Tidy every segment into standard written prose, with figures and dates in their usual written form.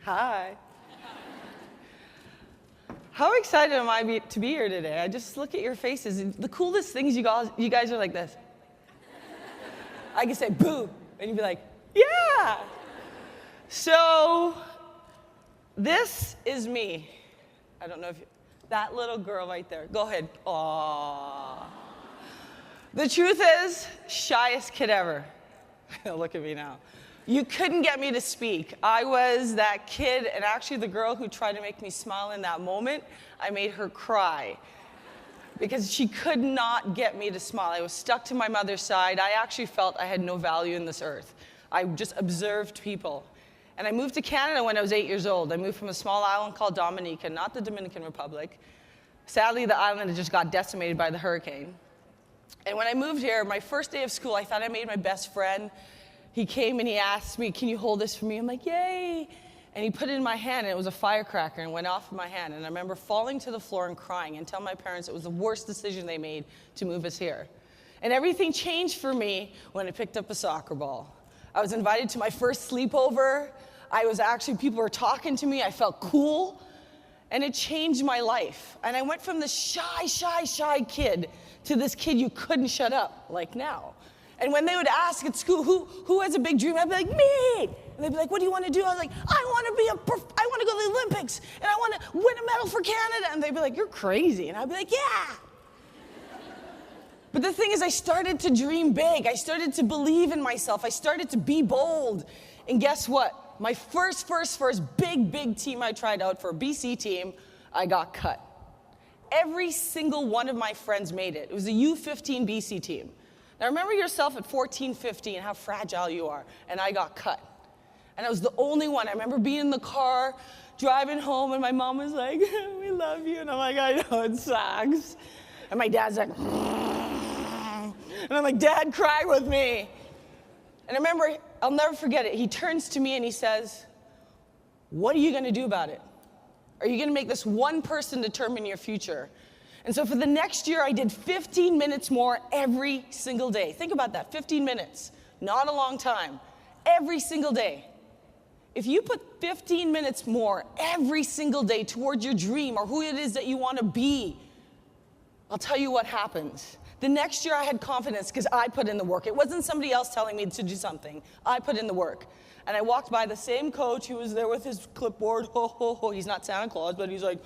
Hi. How excited am I to be here today? I just look at your faces. And the coolest things you guys are like this. I can say boo, and you'd be like, yeah. So this is me. I don't know if that little girl right there. Go ahead. Aww. The truth is, shyest kid ever. Look at me now. You couldn't get me to speak. I was that kid, and actually the girl who tried to make me smile in that moment, I made her cry because she could not get me to smile. I was stuck to my mother's side. I actually felt I had no value in this earth. I just observed people. And I moved to Canada when I was 8 years old. I moved from a small island called Dominica, not the Dominican Republic. Sadly, the island had just got decimated by the hurricane. And when I moved here, my first day of school, I thought I made my best friend. He came and he asked me, can you hold this for me? I'm like, yay. And he put it in my hand, and it was a firecracker, and went off in my hand. And I remember falling to the floor and crying and telling my parents it was the worst decision they made to move us here. And everything changed for me when I picked up a soccer ball. I was invited to my first sleepover. People were talking to me. I felt cool. And it changed my life. And I went from this shy kid to this kid you couldn't shut up, like now. And when they would ask at school, who has a big dream? I'd be like, me! And they'd be like, what do you want to do? I was like, I want to go to the Olympics, and I want to win a medal for Canada. And they'd be like, you're crazy. And I'd be like, yeah! But the thing is, I started to dream big. I started to believe in myself. I started to be bold. And guess what? My first big team I tried out for, a BC team, I got cut. Every single one of my friends made it. It was a U15 BC team. Now remember yourself at 14, 15, how fragile you are. And I got cut. And I was the only one. I remember being in the car, driving home, and my mom was like, we love you. And I'm like, I know, it sucks. And my dad's like, and I'm like, Dad, cry with me. And I remember, I'll never forget it. He turns to me and he says, what are you going to do about it? Are you going to make this one person determine your future? And so for the next year, I did 15 minutes more every single day. Think about that, 15 minutes. Not a long time. Every single day. If you put 15 minutes more every single day towards your dream or who it is that you want to be, I'll tell you what happens. The next year, I had confidence because I put in the work. It wasn't somebody else telling me to do something. I put in the work. And I walked by the same coach who was there with his clipboard. Ho, ho, ho. He's not Santa Claus, but he's like...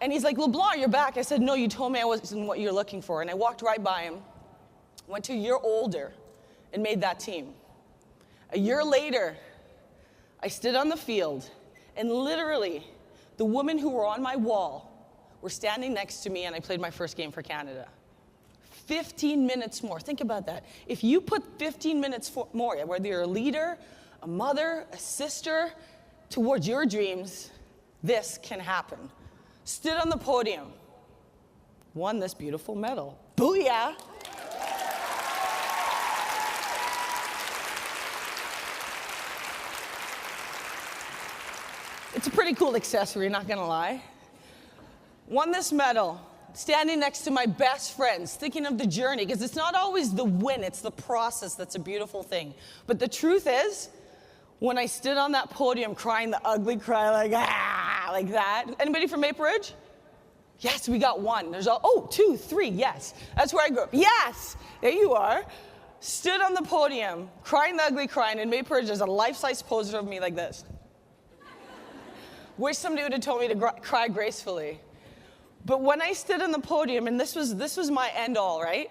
And he's like, LeBlanc, you're back. I said, no, you told me I wasn't what you're looking for. And I walked right by him, went to a year older, and made that team. A year later, I stood on the field, and literally, the women who were on my wall were standing next to me, and I played my first game for Canada. 15 minutes more. Think about that. If you put 15 minutes more, whether you're a leader, a mother, a sister, towards your dreams, this can happen. Stood on the podium, won this beautiful medal. Booyah! It's a pretty cool accessory, not gonna lie. Won this medal, standing next to my best friends, thinking of the journey, because it's not always the win, it's the process that's a beautiful thing. But the truth is, when I stood on that podium crying the ugly cry, like that. Anybody from Maple Ridge? Yes, we got one. There's two, three, yes. That's where I grew up. Yes, there you are. Stood on the podium, crying the ugly cry, and in Maple Ridge, there's a life-size poster of me like this. Wish somebody would have told me to cry gracefully. But when I stood on the podium, and this was my end-all, right?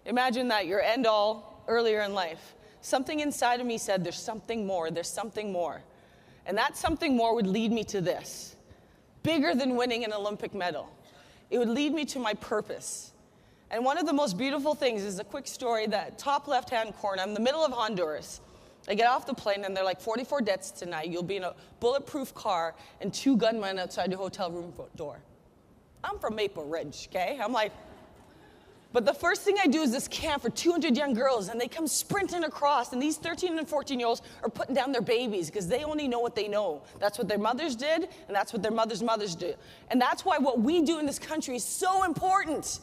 Imagine that, your end-all earlier in life. Something inside of me said, there's something more, there's something more. And that something more would lead me to this. Bigger than winning an Olympic medal. It would lead me to my purpose. And one of the most beautiful things is a quick story that top left-hand corner, I'm in the middle of Honduras. I get off the plane and they're like, 44 deaths tonight. You'll be in a bulletproof car and 2 gunmen outside your hotel room door. I'm from Maple Ridge, okay? I'm like, but the first thing I do is this camp for 200 young girls, and they come sprinting across, and these 13 and 14-year-olds are putting down their babies because they only know what they know. That's what their mothers did, and that's what their mothers' mothers do. And that's why what we do in this country is so important.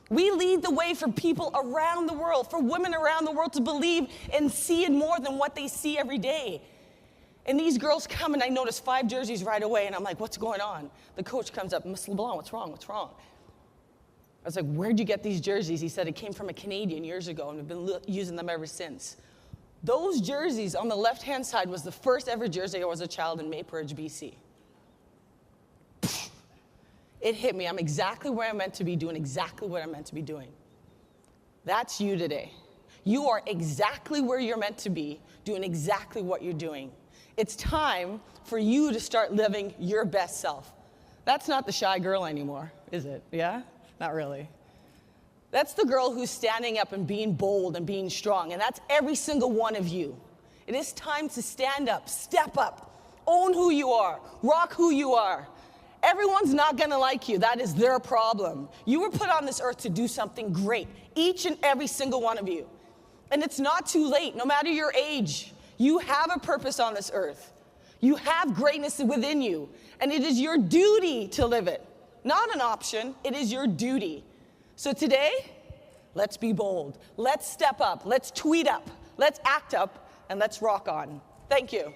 We lead the way for people around the world, for women around the world to believe and see in more than what they see every day. And these girls come, and I notice 5 jerseys right away, and I'm like, what's going on? The coach comes up, Miss LeBlanc, what's wrong, what's wrong? I was like, where'd you get these jerseys? He said it came from a Canadian years ago, and we've been using them ever since. Those jerseys on the left-hand side was the first ever jersey I was a child in Maple-Ridge, BC. It hit me. I'm exactly where I'm meant to be, doing exactly what I'm meant to be doing. That's you today. You are exactly where you're meant to be, doing exactly what you're doing. It's time for you to start living your best self. That's not the shy girl anymore, is it? Yeah? Not really. That's the girl who's standing up and being bold and being strong, and that's every single one of you. It is time to stand up, step up, own who you are, rock who you are. Everyone's not gonna like you. That is their problem. You were put on this earth to do something great, each and every single one of you. And it's not too late, no matter your age. You have a purpose on this earth. You have greatness within you, and it is your duty to live it. Not an option, it is your duty. So today, let's be bold. Let's step up, let's tweet up, let's act up, and let's rock on. Thank you.